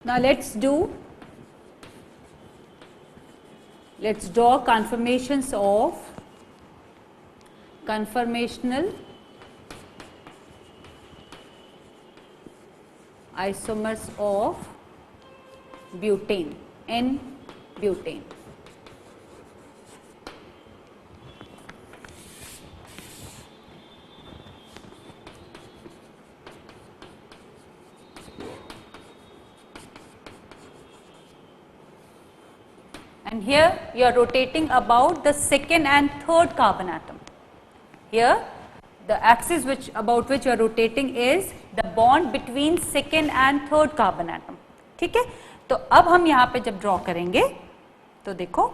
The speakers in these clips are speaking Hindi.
Now let's draw conformations of conformational isomers of butane, N-butane. And here you are rotating about the second and third carbon atom. Here the axis about which you are rotating is the bond between second and third carbon atom. ठीक है, तो अब हम यहाँ पे जब ड्रॉ करेंगे तो देखो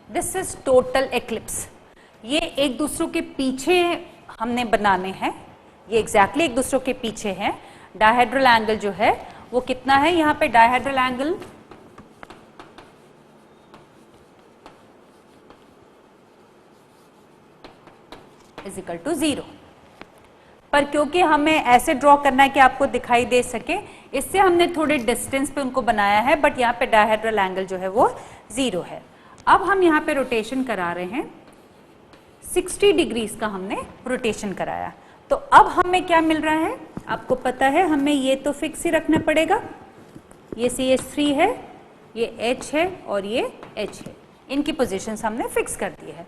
दिस इज टोटल एक्लिप्स। ये एक दूसरों के पीछे हमने बनाने हैं, ये एग्जैक्टली एक दूसरों के पीछे हैं। डायहेड्रल एंगल जो है वो कितना है, यहाँ पे dihedral angle is equal to 0। पर क्योंकि हमें ऐसे ड्रॉ करना है कि आपको दिखाई दे सके, इससे हमने थोड़े डिस्टेंस पे उनको बनाया है, बट यहाँ पे डायहेड्रल एंगल जो है वो 0 है। अब हम यहाँ पे रोटेशन करा रहे हैं, 60 डिग्रीज का हमने रोटेशन कराया। तो अब हमें क्या मिल रहा है, आपको पता है हमें ये तो फिक्स ही रखना पड़ेगा। ये CH3 है, ये H है और ये H है, इनकी पोजीशंस हमने फिक्स कर दी है।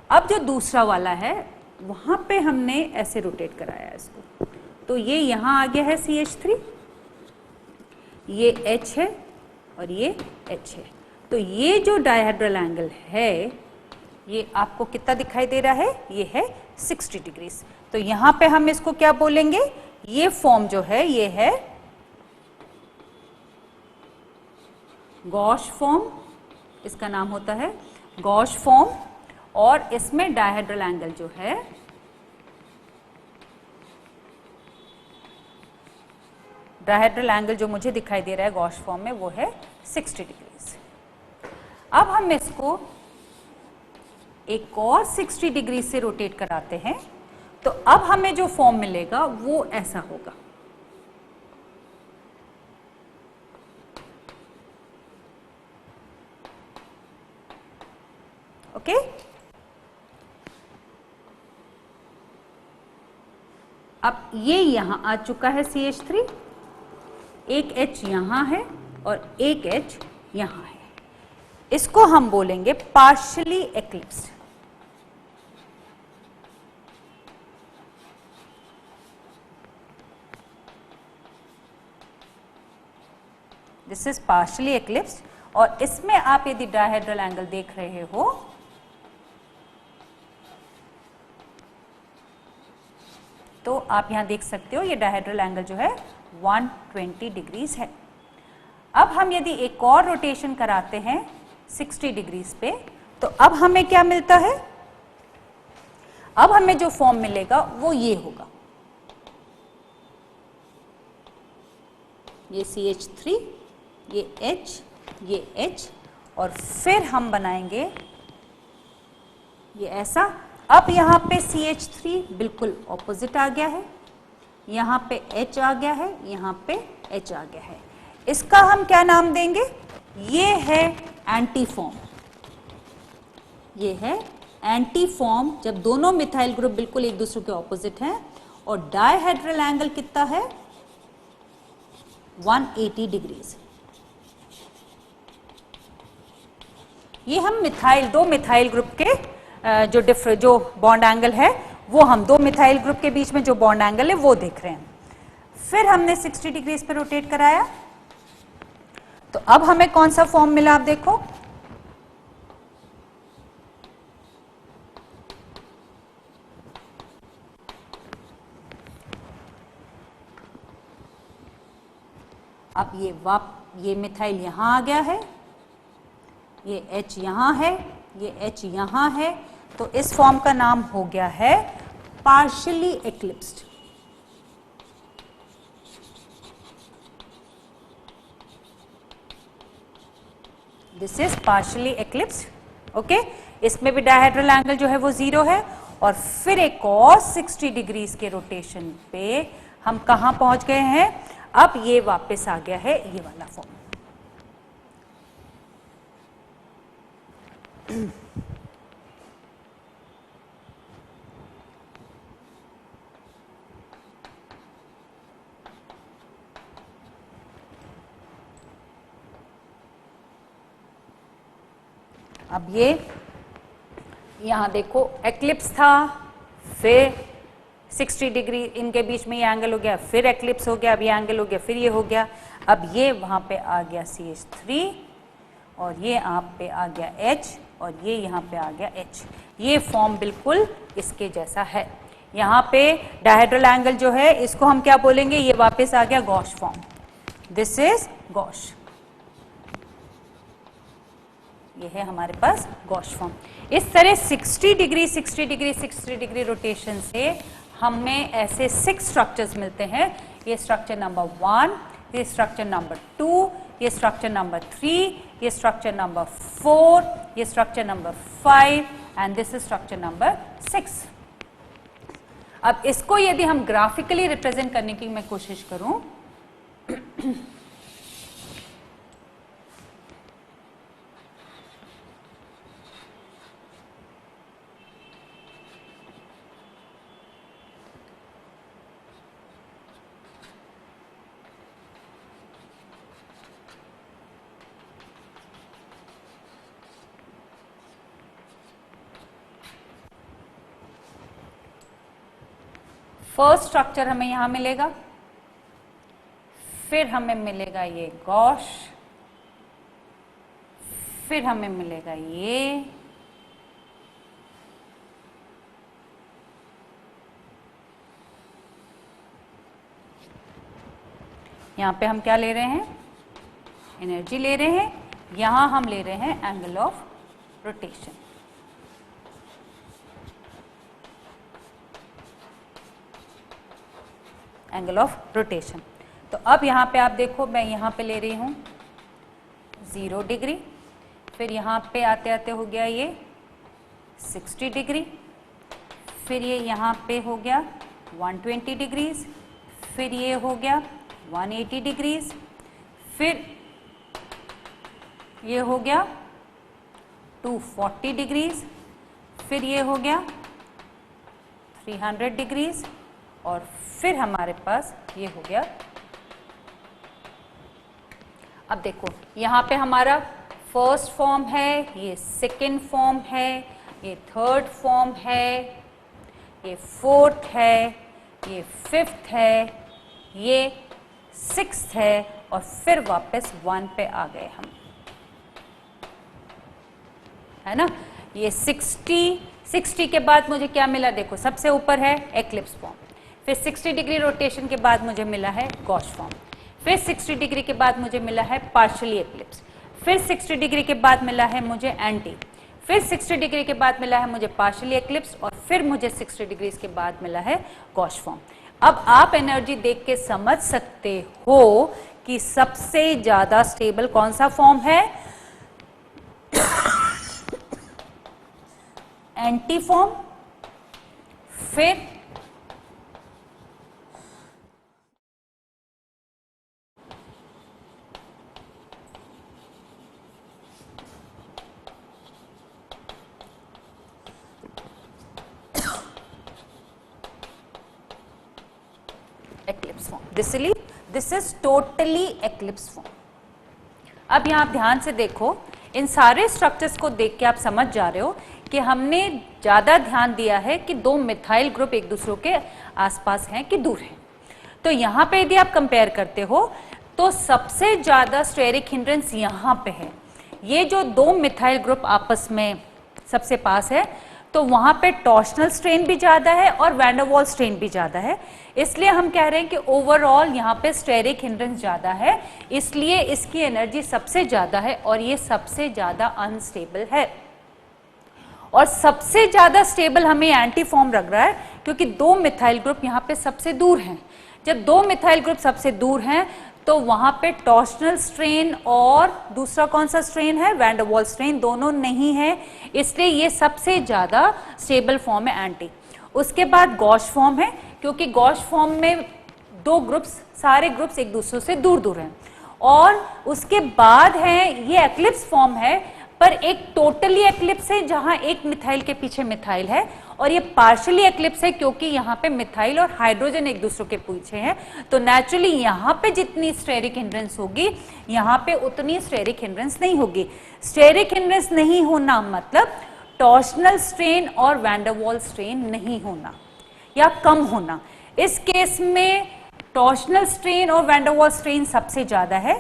अब जो दूसरा वाला है वहाँ पे हमने ऐसे रोटेट कराया इसको, तो ये यहाँ आ गया है CH3, ये H है और ये H है। तो ये जो डायहेड्रल एंगल है ये आपको कितना दिखाई दे रहा है, ये है 60 डिग्रीज। तो यहाँ पे हम इसको क्या बोलेंगे, ये फॉर्म जो है ये है गॉश फॉर्म, इसका नाम होता है गॉश फॉर्म। और इसमें डायहेड्रल एंगल जो है डायहेड्रल एंगल जो मुझे दिखाई दे रहा है गॉश फॉर्म में वो है 60 डिग्रीज। अब हम इसको एक और 60 डिग्री से रोटेट कराते हैं, तो अब हमें जो फॉर्म मिलेगा वो ऐसा होगा। ओके, अब ये यहां आ चुका है CH3, एक H यहां है और एक H यहां है। इसको हम बोलेंगे partially eclipsed. This is partially eclipsed. और इसमें आप यदि डायहेड्रल एंगल देख रहे हो तो आप यहां देख सकते हो, ये डायहेड्रल एंगल जो है 120 डिग्रीज है। अब हम यदि एक और रोटेशन कराते हैं 60 डिग्रीज पे, तो अब हमें क्या मिलता है, अब हमें जो फॉर्म मिलेगा वो ये होगा, ये CH3, ये H, ये H, और फिर हम बनाएंगे ये ऐसा। अब यहाँ पे CH3 बिल्कुल ऑपोजिट आ गया है, यहाँ पे H आ गया है, यहाँ पे H आ गया है। इसका हम क्या नाम देंगे, ये है एंटी फॉर्म। ये है एंटी फॉर्म, जब दोनों मिथाइल ग्रुप बिल्कुल एक दूसरे के ऑपोजिट हैं और डायहेड्रल एंगल कितना है 180 डिग्रीज। ये हम दो मिथाइल ग्रुप के जो बॉन्ड एंगल है वो हम दो मिथाइल ग्रुप के बीच में जो बॉन्ड एंगल है वो देख रहे हैं। फिर हमने 60 डिग्रीज पे रोटेट कराया, तो अब हमें कौन सा फॉर्म मिला, आप देखो, अब ये मिथाइल यहाँ आ गया है, ये H यहाँ है, ये H यहाँ है, तो इस फॉर्म का नाम हो गया है partially eclipsed. This is partially eclipsed. Okay, इसमें भी डायहेड्रल एंगल जो है वो 0 है। और फिर एक और 60 डिग्रीज के रोटेशन पे हम कहाँ पहुंच गए हैं? अब ये वापस आ गया है ये वाला फॉर्म। अब ये यहाँ देखो एक्लिप्स था, फिर 60 डिग्री इनके बीच में ये एंगल हो गया, फिर एक्लिप्स हो गया, अब ये एंगल हो गया, फिर ये हो गया। अब ये वहाँ पे आ गया CH3 और ये आप पे आ गया H और ये यहाँ पे आ गया H। ये फॉर्म बिल्कुल इसके जैसा है। यहाँ पे डायहेड्रल एंगल जो है इसको हम क्या बोलेंगे? ये वापस आ गया gosh form. This is gosh. ये है हमारे पास गॉश फॉर्म। इस तरह 60 डिग्री रोटेशन से हमें ऐसे 6 स्ट्रक्चर्स मिलते हैं। ये स्ट्रक्चर नंबर 1, ये स्ट्रक्चर नंबर 2, ये स्ट्रक्चर नंबर 3, ये स्ट्रक्चर नंबर 4, ये structure number 5 and this is structure number 6। अब इसको यदि हम ग्राफिकली रिप्रेजेंट करने की मैं कोशिश करूं फर्स्ट स्ट्रक्चर हमें यहां मिलेगा, फिर हमें मिलेगा ये गॉश, फिर हमें मिलेगा ये, यहां पे हम क्या ले रहे हैं? एनर्जी ले रहे हैं। यहां हम ले रहे हैं angle of rotation. Angle of rotation. तो अब यहाँ पे आप देखो, मैं यहाँ पे ले रही हूँ 0 डिग्री, फिर यहाँ पे आते आते हो गया ये 60 डिग्री, फिर ये यहाँ पे हो गया 120 डिग्रीज, फिर ये हो गया 180 डिग्रीज, फिर ये हो गया 240 डिग्रीज, फिर ये हो गया 300 डिग्रीज और फिर हमारे पास ये हो गया। अब देखो यहाँ पे हमारा फर्स्ट फॉर्म है, ये सेकेंड फॉर्म है, ये थर्ड फॉर्म है, ये फोर्थ है, ये फिफ्थ है, ये सिक्स्थ है और फिर वापस 1 पे आ गए हम, है ना। ये 60 के बाद मुझे क्या मिला? देखो सबसे ऊपर है एक्लिप्स फॉर्म, फिर 60 डिग्री रोटेशन के बाद मुझे मिला है गॉश फॉर्म, फिर 60 डिग्री के बाद मुझे मिला है पार्शियली एक्लिप्स, फिर 60 डिग्री के बाद मिला है मुझे एंटी, फिर 60 डिग्री के बाद मिला है मुझे पार्शियली एक्लिप्स और फिर मुझे 60 डिग्री के बाद मिला है गॉश फॉर्म। अब आप एनर्जी देख के समझ सकते हो कि सबसे ज्यादा स्टेबल कौन सा फॉर्म है? एंटी फॉर्म, फिर eclipse form. This is totally eclipse form. अब यहाँ ध्यान से देखो, इन सारे स्ट्रक्चर्स को देख के आप समझ जा रहे हो कि हमने ज्यादा ध्यान दिया है कि 2 मिथाइल ग्रुप एक दूसरे के आसपास हैं कि दूर हैं। तो यहाँ पे यदि आप कंपेयर करते हो तो सबसे ज्यादा स्टेरिक हिंड्रेंस यहाँ पे है। ये जो 2 मिथाइल ग्रुप आपस में सबसे पास है, तो वहां पे टॉर्शनल स्ट्रेन भी ज्यादा है और वैन डर वाल्स स्ट्रेन भी ज्यादा है, इसलिए हम कह रहे हैं कि ओवरऑल यहाँ पे स्टेरिक हिंड्रेंस ज्यादा है, इसलिए इसकी एनर्जी सबसे ज्यादा है और ये सबसे ज्यादा अनस्टेबल है। और सबसे ज्यादा स्टेबल हमें एंटी फॉर्म लग रहा है क्योंकि दो मिथाइल ग्रुप यहाँ पे सबसे दूर हैं। जब दो मिथाइल ग्रुप सबसे दूर हैं तो वहां पे टॉर्शनल स्ट्रेन और दूसरा कौन सा स्ट्रेन है, वैन डर वाल्स स्ट्रेन, दोनों नहीं है, इसलिए ये सबसे ज्यादा स्टेबल फॉर्म है एंटी। उसके बाद गॉश फॉर्म है क्योंकि गॉश फॉर्म में दो ग्रुप्स, सारे ग्रुप्स एक दूसरे से दूर दूर हैं। और उसके बाद है ये एक्लिप्स फॉर्म है, पर एक टोटली एक्लिप्स है जहां एक मिथाइल के पीछे मिथाइल है, और ये पार्शियली एक्लिप्स है क्योंकि यहाँ पे मिथाइल और हाइड्रोजन एक दूसरे के पीछे हैं। तो नेचुरली यहाँ पे जितनी स्टेरिक हिंड्रेंस होगी यहाँ पे उतनी स्टेरिक हिंड्रेंस नहीं होगी। स्टेरिक हिंड्रेंस नहीं होना मतलब टॉर्शनल स्ट्रेन और वैन डर वाल्स स्ट्रेन नहीं होना या कम होना। इस केस में टॉर्शनल स्ट्रेन और वैन डर वाल्स स्ट्रेन सबसे ज्यादा है।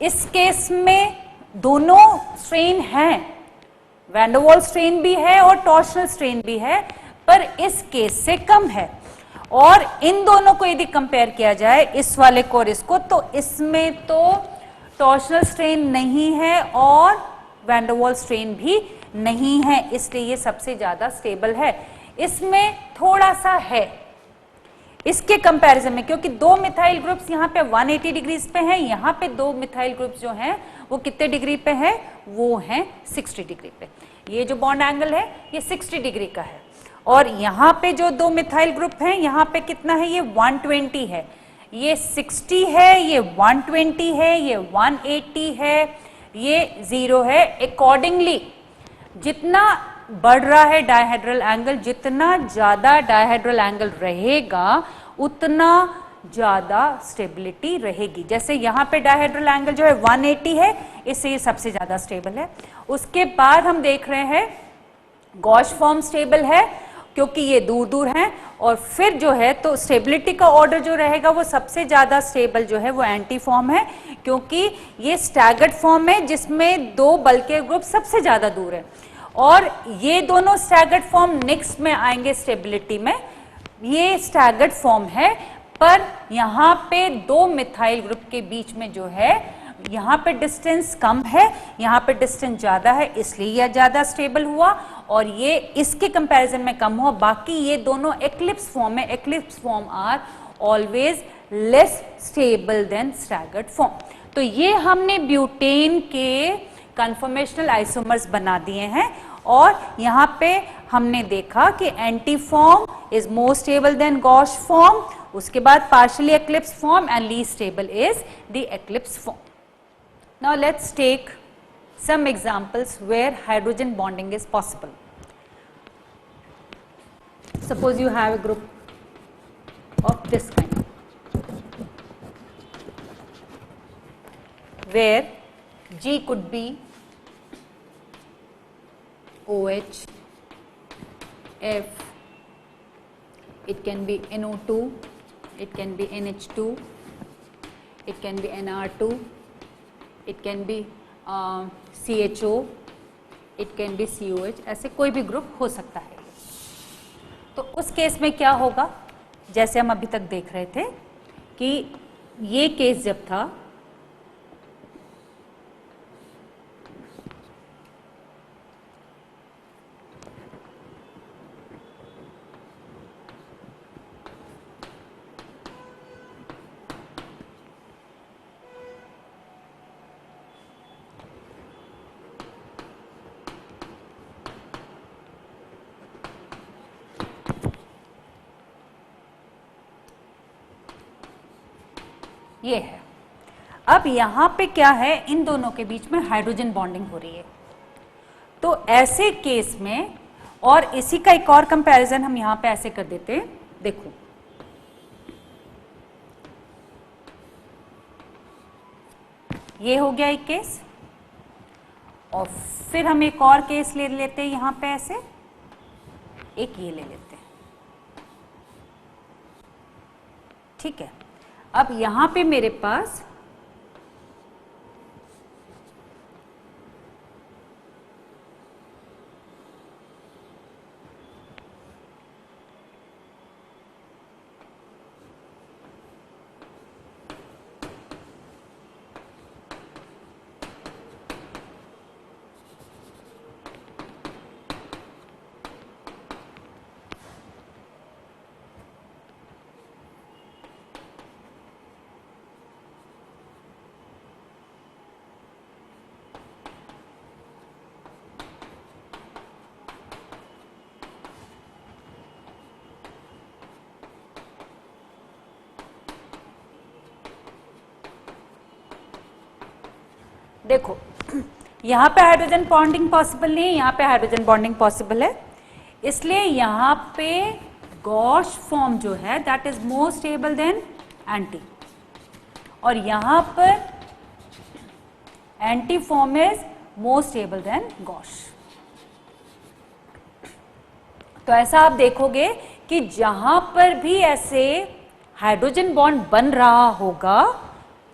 इस केस में दोनों स्ट्रेन हैं, वैन डर वाल्स स्ट्रेन भी है और टॉर्शनल स्ट्रेन भी है, पर इस केस से कम है। और इन दोनों को यदि कंपेयर किया जाए, इस वाले को और इसको, तो इसमें तो टॉर्शनल स्ट्रेन नहीं है और वैन डर वाल्स स्ट्रेन भी नहीं है, इसलिए ये सबसे ज्यादा स्टेबल है। इसमें थोड़ा सा है इसके कंपैरिजन में, क्योंकि दो मिथाइल ग्रुप्स यहाँ पे 180 डिग्रीज पे हैं, यहाँ पे दो मिथाइल ग्रुप्स जो हैं वो कितने डिग्री पे है, वो हैं 60 डिग्री पे। ये जो बॉन्ड एंगल है ये 60 डिग्री का है, और यहाँ पे जो दो मिथाइल ग्रुप हैं यहाँ पे कितना है, ये 120 है, ये 60 है, ये 120 है, ये 180 है, ये 0 है। अकॉर्डिंगली जितना बढ़ रहा है डायहेड्रल एंगल, जितना ज्यादा डायहेड्रल एंगल रहेगा उतना ज्यादा स्टेबिलिटी रहेगी। जैसे यहाँ पे डायहेड्रल एंगल जो है 180 है, इससे ये सबसे ज्यादा स्टेबल है। उसके बाद हम देख रहे हैं गॉश फॉर्म स्टेबल है क्योंकि ये दूर दूर हैं, और फिर जो है तो स्टेबिलिटी का ऑर्डर जो रहेगा वो सबसे ज्यादा स्टेबल जो है वो एंटी फॉर्म है, क्योंकि ये स्टैगर्ड फॉर्म है जिसमें दो बल के ग्रुप सबसे ज्यादा दूर है, और ये दोनों स्टैगर्ड फॉर्म नेक्स्ट में आएंगे स्टेबिलिटी में। ये स्टैगर्ड फॉर्म है, पर यहाँ पे दो मिथाइल ग्रुप के बीच में जो है यहाँ पे डिस्टेंस कम है, यहाँ पे डिस्टेंस ज्यादा है, इसलिए यह ज्यादा स्टेबल हुआ, और ये इसके कंपैरिजन में कम हुआ। बाकी ये दोनों एक्लिप्स फॉर्म है, eclipse form are always less stable than staggered form. तो ये हमने ब्यूटेन के कन्फॉर्मेशनल आइसोमर्स बना दिए हैं, और यहाँ पे हमने देखा कि anti form is more stable than gauche form, उसके बाद partially eclipse form and least stable is the eclipse form. Now let's take some examples where hydrogen bonding is possible. Suppose you have a group of this kind where G could be OH, F, it can be NO2, it can be NH2, it can be NR2, it can be CHO, it can be COH, ऐसे कोई भी ग्रुप हो सकता है। तो उस केस में क्या होगा, जैसे हम अभी तक देख रहे थे कि ये केस जब था ये है। अब यहाँ पे क्या है, इन दोनों के बीच में हाइड्रोजन बॉन्डिंग हो रही है। तो ऐसे केस में, और इसी का एक और कंपैरिजन हम यहाँ पे ऐसे कर देते हैं, देखो ये हो गया एक केस, और फिर हम एक और केस ले लेते हैं यहाँ पे ऐसे, एक ये ले लेते हैं, ठीक है। अब यहां पे मेरे पास देखो यहाँ पे हाइड्रोजन बॉन्डिंग पॉसिबल नहीं है, यहाँ पे हाइड्रोजन बॉन्डिंग पॉसिबल है, इसलिए यहाँ पे गॉश फॉर्म जो है that is more stable then anti, और यहाँ पर anti form is more stable than gosh. तो ऐसा आप देखोगे कि जहां पर भी ऐसे हाइड्रोजन बॉन्ड बन रहा होगा,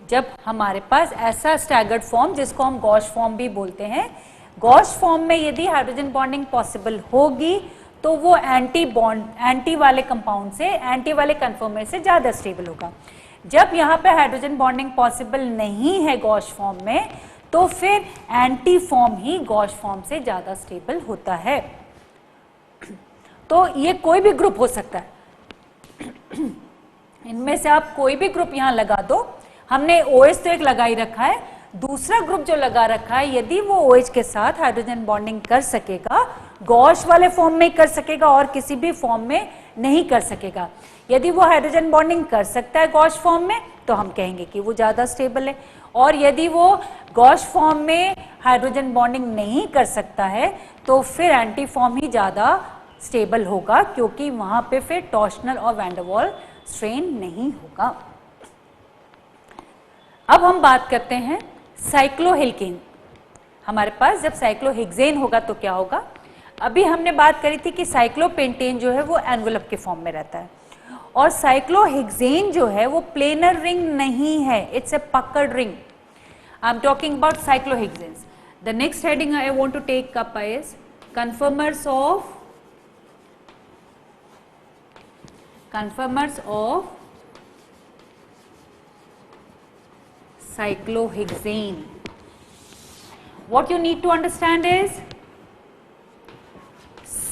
जब हमारे पास ऐसा स्टैगर्ड फॉर्म जिसको हम गॉश फॉर्म भी बोलते हैं, गॉश फॉर्म में यदि हाइड्रोजन बॉन्डिंग पॉसिबल होगी तो वो एंटी वाले कंपाउंड से, एंटी वाले कन्फर्मर से ज्यादा स्टेबल होगा। जब यहाँ पे हाइड्रोजन बॉन्डिंग पॉसिबल नहीं है गॉश फॉर्म में, तो फिर एंटी फॉर्म ही गॉश फॉर्म से ज्यादा स्टेबल होता है। तो ये कोई भी ग्रुप हो सकता है, इनमें से आप कोई भी ग्रुप यहां लगा दो। हमने OH तो एक लगा ही रखा है, दूसरा ग्रुप जो लगा रखा है यदि वो OH के साथ हाइड्रोजन बॉन्डिंग कर सकेगा, गॉश वाले फॉर्म में कर सकेगा और किसी भी फॉर्म में नहीं कर सकेगा। यदि वो हाइड्रोजन बॉन्डिंग कर सकता है गॉश फॉर्म में तो हम कहेंगे कि वो ज्यादा स्टेबल है, और यदि वो गॉश फॉर्म में हाइड्रोजन बॉन्डिंग नहीं कर सकता है तो फिर एंटी फॉर्म ही ज्यादा स्टेबल होगा, क्योंकि वहां पे फिर टॉर्शनल और वैन डर वाल स्ट्रेन नहीं होगा। अब हम बात करते हैं साइक्लोहेल्केन। हमारे पास जब साइक्लोहेक्सेन होगा तो क्या होगा? अभी हमने बात करी थी कि साइक्लोपेंटेन जो है वो एनवेलप के फॉर्म में रहता है, और साइक्लोहेक्सेन जो है वो प्लेनर रिंग नहीं है, it's a pucker ring. I am talking about cyclohexanes. The next heading I want to take up is conformers of cyclohexane. What you need to understand is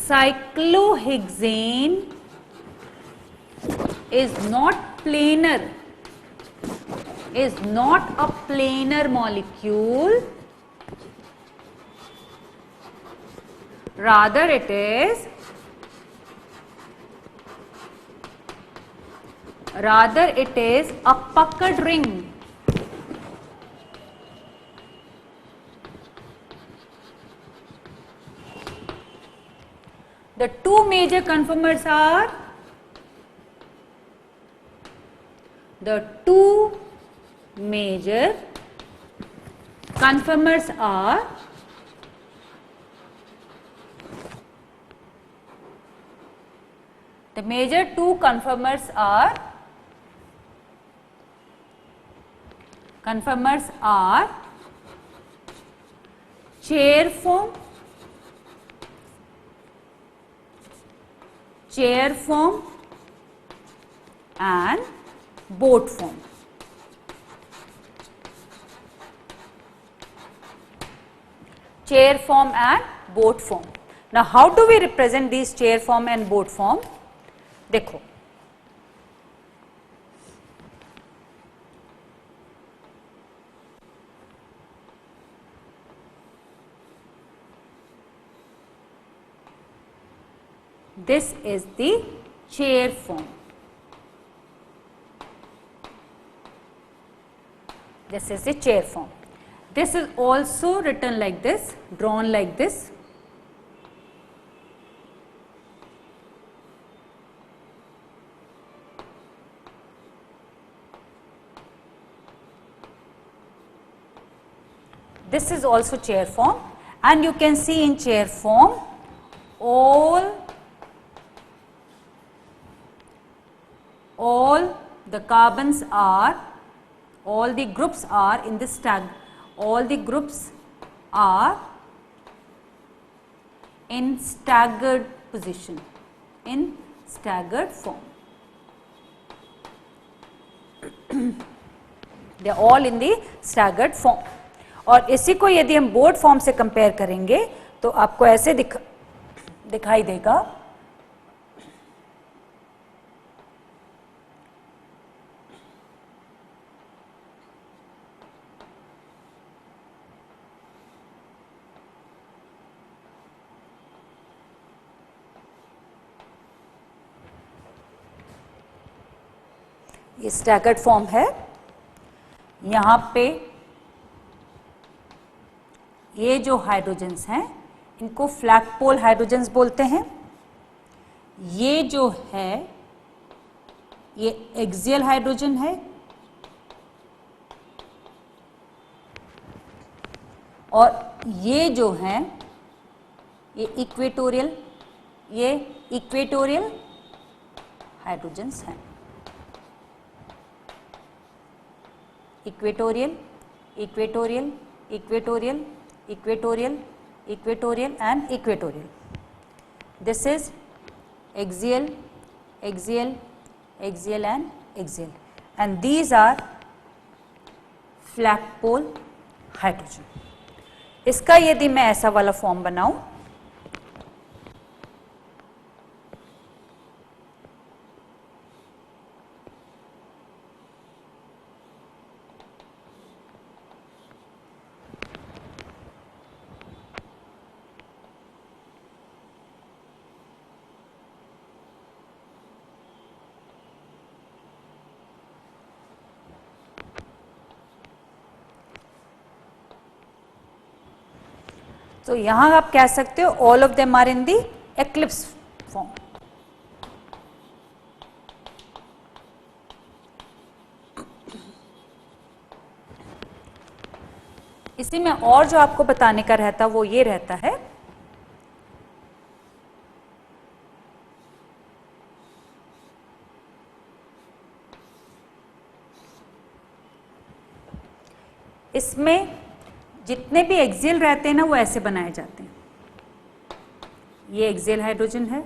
cyclohexane is not planar, is not a planar molecule, rather it is a puckered ring. The two major conformers are the major conformers are chair form and boat form. Chair form and boat form. Now how do we represent these chair form and boat form? देखो, this is the chair form. This is the chair form. This is also written like this, drawn like this. This is also chair form, and you can see in chair form all the carbons are, all the groups are in this tag, all the groups are in staggered position, in staggered form. They are all in the staggered form. और इसी को यदि हम बोर्ड फॉर्म से कंपेयर करेंगे तो आपको ऐसे दिखाई देगा। ये स्टैगर्ड फॉर्म है, यहाँ पे ये जो हाइड्रोजन्स हैं इनको फ्लैग पोल हाइड्रोजन्स बोलते हैं। ये जो है ये एक्सियल हाइड्रोजन है और ये जो है ये इक्वेटोरियल हाइड्रोजन्स हैं। Equatorial, equatorial, equatorial, equatorial, equatorial and equatorial. This is axial, axial, axial and axial, and these are flag pole hydrogen. इसका यदि मैं ऐसा वाला फॉर्म बनाऊं तो यहां आप कह सकते हो all of them are in the eclipse form. इसी में और जो आपको बताने का रहता वो ये रहता है इसमें जितने भी एक्सियल रहते हैं ना वो ऐसे बनाए जाते हैं। ये एक्सियल हाइड्रोजन है,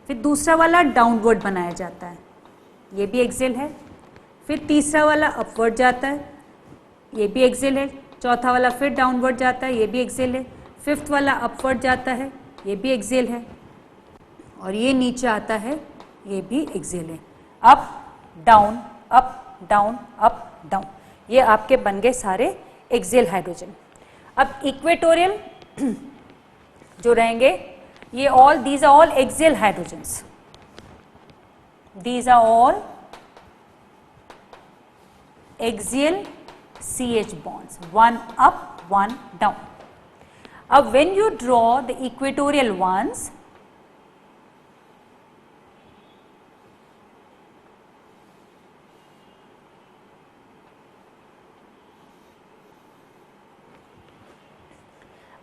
फिर दूसरा वाला डाउनवर्ड बनाया जाता है, ये भी एक्सियल है, फिर तीसरा वाला अपवर्ड जाता है, ये भी एक्सियल है, चौथा वाला फिर डाउनवर्ड जाता है, ये भी एक्सियल है, फिफ्थ वाला अपवर्ड जाता है, ये भी एक्सियल है, और ये नीचे आता है, ये भी एक्सियल है। Up down up down up down, ये आपके बन गए सारे एक्सियल हाइड्रोजन। अब इक्वेटोरियल जो रहेंगे ये all these are all axial hydrogens, these are all axial CH bonds, one up, one down. When you draw the equatorial ones,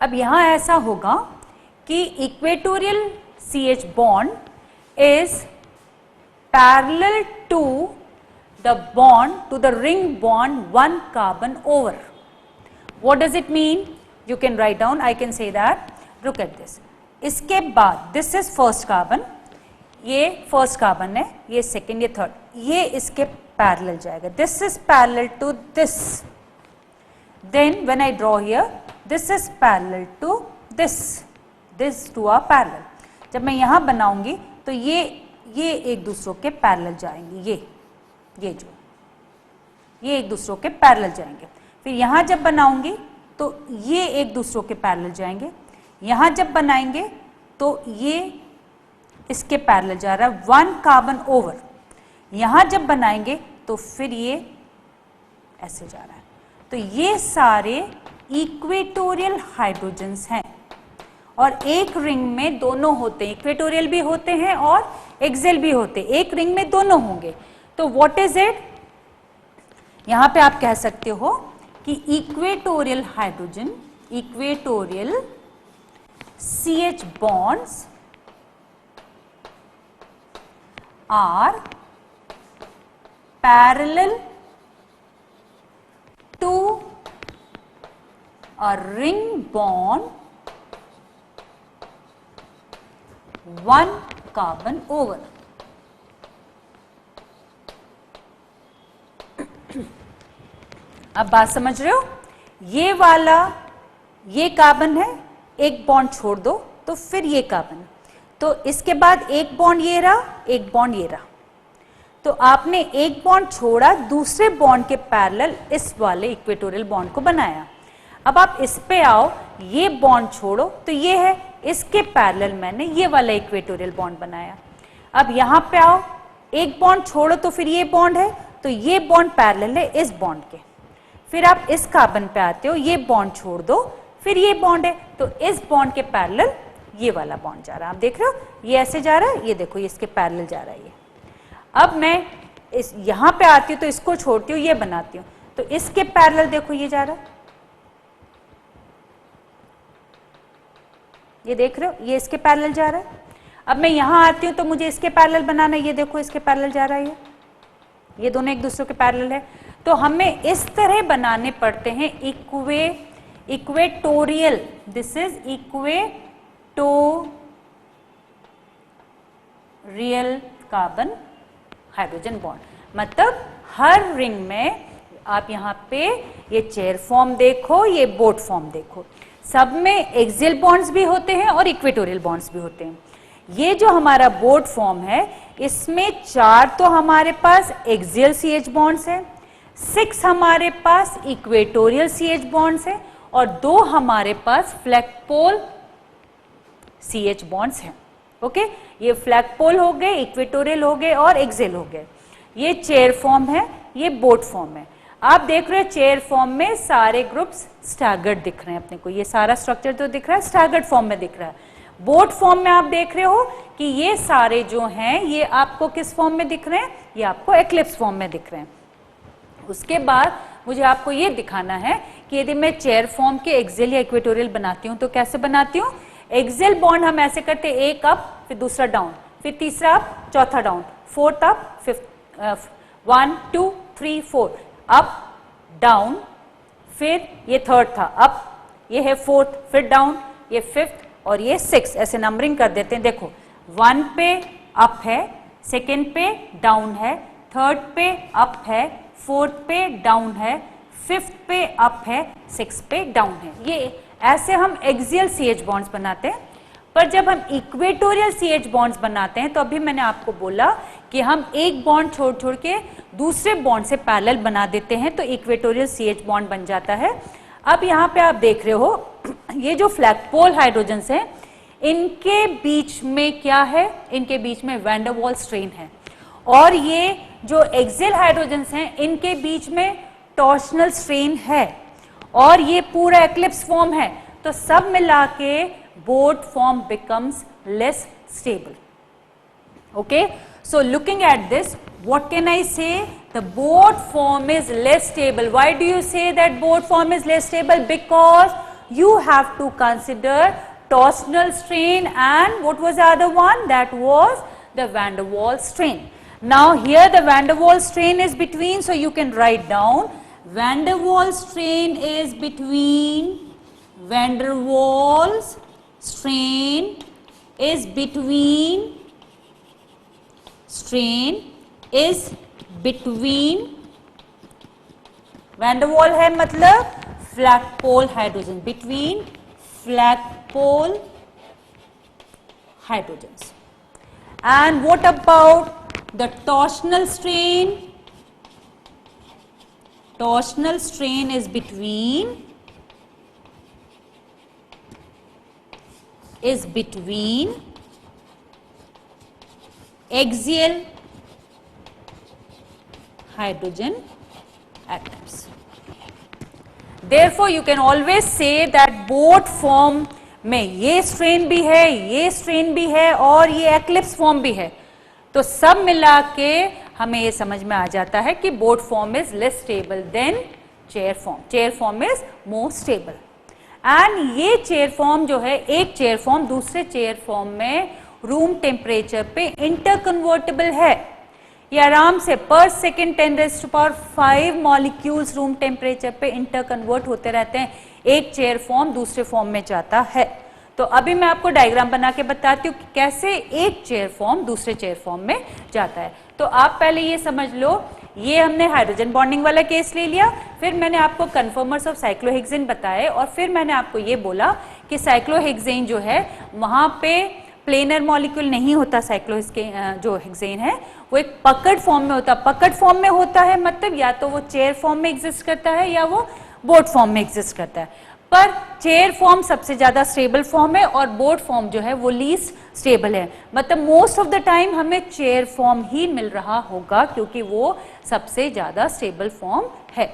अब यहां ऐसा होगा कि equatorial CH bond is parallel to the bond to the ring bond 1 carbon over. What does it mean? You can write down, I can say that, look at this. इसके बाद this is first carbon, ये first carbon है, ये second, ये third, ये इसके parallel जाएगा, this is parallel to this. Then when I draw here, this is parallel to this, these two are parallel. जब मैं यहाँ बनाऊंगी तो ये एक दूसरों के parallel जाएंगे, ये एक दूसरों के पैरेलल जाएंगे। फिर यहां जब बनाऊंगी तो ये एक दूसरों के पैरेलल जाएंगे, यहां जब बनाएंगे तो ये इसके पैरेलल जा रहा है 1 कार्बन ओवर, यहां जब बनाएंगे तो फिर ये ऐसे जा रहा है। तो ये सारे इक्वेटोरियल हाइड्रोजन्स हैं और एक रिंग में दोनों होते हैं, इक्वेटोरियल भी होते हैं और एक्सियल भी होते हैं, एक रिंग में दोनों होंगे। तो व्हाट इज इट? यहां पे आप कह सकते हो कि equatorial hydrogen, equatorial CH bonds are parallel to a ring bond 1 carbon over. अब बात समझ रहे हो? ये वाला ये कार्बन है, एक बॉन्ड छोड़ दो तो फिर ये कार्बन, तो इसके बाद एक बॉन्ड ये रहा, एक बॉन्ड ये रहा, तो आपने एक बॉन्ड छोड़ा, दूसरे बॉन्ड के पैरेलल इस वाले इक्वेटोरियल बॉन्ड को बनाया। अब आप इस पे आओ, ये बॉन्ड छोड़ो तो ये है, इसके पैरेलल मैंने ये वाला इक्वेटोरियल बॉन्ड बनाया। अब यहां पे आओ, एक बॉन्ड छोड़ो तो फिर ये बॉन्ड है, तो ये बॉन्ड पैरेलल है इस बॉन्ड के। फिर आप इस कार्बन पे आते हो, ये बॉन्ड छोड़ दो, फिर ये बॉन्ड है, तो इस बॉन्ड के पैरेलल ये वाला बॉन्ड जा रहा है, आप देख रहे हो ये ऐसे जा रहा है, ये देखो ये इसके पैरेलल जा रहा है ये। अब मैं इस यहां पे आती हूँ तो इसको छोड़ती हूँ, ये बनाती हूँ, तो इसके पैरेलल देखो ये जा रहा है, ये देख रहे हो ये इसके पैरेलल जा रहा है। अब मैं यहां आती हूँ तो मुझे इसके पैरेलल बनाना है, ये देखो इसके पैरेलल जा रहा है ये दोनों एक दूसरे के पैरेलल है। तो हमें इस तरह बनाने पड़ते हैं equatorial, this is equatorial carbon hydrogen bond. मतलब हर रिंग में आप यहाँ पे ये चेयर फॉर्म देखो, ये बोट फॉर्म देखो, सब में एक्सियल बॉन्ड्स भी होते हैं और इक्वेटोरियल बॉन्ड्स भी होते हैं। ये जो हमारा बोट फॉर्म है इसमें 4 तो हमारे पास एक्सियल CH बॉन्ड्स है, 6 हमारे पास इक्वेटोरियल CH बॉन्ड्स है और 2 हमारे पास फ्लैगपोल CH बॉन्ड्स हैं। ओके, ये फ्लैगपोल हो गए, इक्वेटोरियल हो गए और एक्सियल हो गए। ये चेयर फॉर्म है, ये बोट फॉर्म है। आप देख रहे हो चेयर फॉर्म में सारे ग्रुप्स स्टैगर्ड दिख रहे हैं अपने को, ये सारा स्ट्रक्चर जो दिख रहा है स्टैगर्ड फॉर्म में दिख रहा है। बोट फॉर्म में आप देख रहे हो कि ये सारे जो हैं ये आपको किस फॉर्म में दिख रहे हैं, ये आपको एक्लिप्स फॉर्म में दिख रहे हैं। उसके बाद मुझे आपको ये दिखाना है कि यदि मैं चेयर फॉर्म के एक्सियल या इक्वेटोरियल बनाती हूँ तो कैसे बनाती हूँ। एक्सियल बॉन्ड हम ऐसे करते हैं, एक अप फिर दूसरा डाउन, फिर तीसरा अप चौथा down, fourth up fifth, 1 2 3 4 up down, फिर ये थर्ड था अप, ये है फोर्थ, फिर डाउन, ये फिफ्थ और ये 6, ऐसे नंबरिंग कर देते हैं। देखो 1 पे अप है, सेकेंड पे डाउन है, थर्ड पे अप है, फोर्थ पे डाउन है, फिफ्थ पे अप है, 6 पे डाउन है। ये ऐसे हम एक्सियल CH बॉन्ड्स बनाते हैं। पर जब हम इक्वेटोरियल CH बॉन्ड्स बनाते हैं तो अभी मैंने आपको बोला कि हम एक बॉन्ड छोड़ छोड़ के दूसरे बॉन्ड से पैरेलल बना देते हैं तो इक्वेटोरियल CH बॉन्ड बन जाता है। अब यहाँ पे आप देख रहे हो ये जो फ्लैगपोल हाइड्रोजन्स हैं इनके बीच में क्या है, इनके बीच में वैन डर वाल्स स्ट्रेन है, और ये जो एक्सियल हाइड्रोजन्स हैं इनके बीच में टॉर्शनल स्ट्रेन है, और ये पूरा एक्लिप्स फॉर्म है। तो सब मिला के boat form becomes less stable. Okay, so looking at this, what can I say? The boat form is less stable. Why do you say that boat form is less stable? Because you have to consider torsional strain and what was the other one? That was the van der Waals strain. Now here the van der Waals strain is between, so you can write down van der Waals strain is between, van der Waals strain is between, strain is between, van der Waals है मतलब flagpole hydrogen, between flagpole hydrogens. And what about the torsional strain? Torsional strain is between axial hydrogen atoms. Therefore, you can always say that boat form में ये स्ट्रेन भी है, ये स्ट्रेन भी है और ये एक्लिप्स फॉर्म भी है, तो सब मिला के हमें ये समझ में आ जाता है कि boat form is less stable then chair form, chair form is more stable. And ये चेयर फॉर्म जो है, एक चेयर फॉर्म दूसरे चेयर फॉर्म में रूम टेम्परेचर पे इंटरकन्वर्टेबल है, ये आराम से पर सेकेंड 10⁵ मॉलिक्यूल्स रूम टेम्परेचर पे इंटरकन्वर्ट होते रहते हैं, एक चेयर फॉर्म दूसरे फॉर्म में जाता है। तो अभी मैं आपको डायग्राम बना के बताती हूँ कि कैसे एक चेयर फॉर्म दूसरे चेयर फॉर्म में जाता है। तो आप पहले ये समझ लो, ये हमने हाइड्रोजन बॉन्डिंग वाला केस ले लिया, फिर मैंने आपको कन्फर्मर्स ऑफ साइक्लोहेक्सेन बताए, और फिर मैंने आपको ये बोला कि साइक्लोहेक्सेन जो है वहाँ पे प्लेनर मॉलिक्यूल नहीं होता, साइक्लोहेक्सेन जो हेक्सेन है वो एक पकड़ फॉर्म में होता, पकड़ फॉर्म में होता है मतलब या तो वो चेयर फॉर्म में एग्जिस्ट करता है या वो बोट फॉर्म में एग्जिस्ट करता है। पर चेयर फॉर्म सबसे ज्यादा स्टेबल फॉर्म है और बोट फॉर्म जो है वो लीस्ट स्टेबल है, मतलब मोस्ट ऑफ द टाइम हमें चेयर फॉर्म ही मिल रहा होगा क्योंकि वो सबसे ज्यादा स्टेबल फॉर्म है।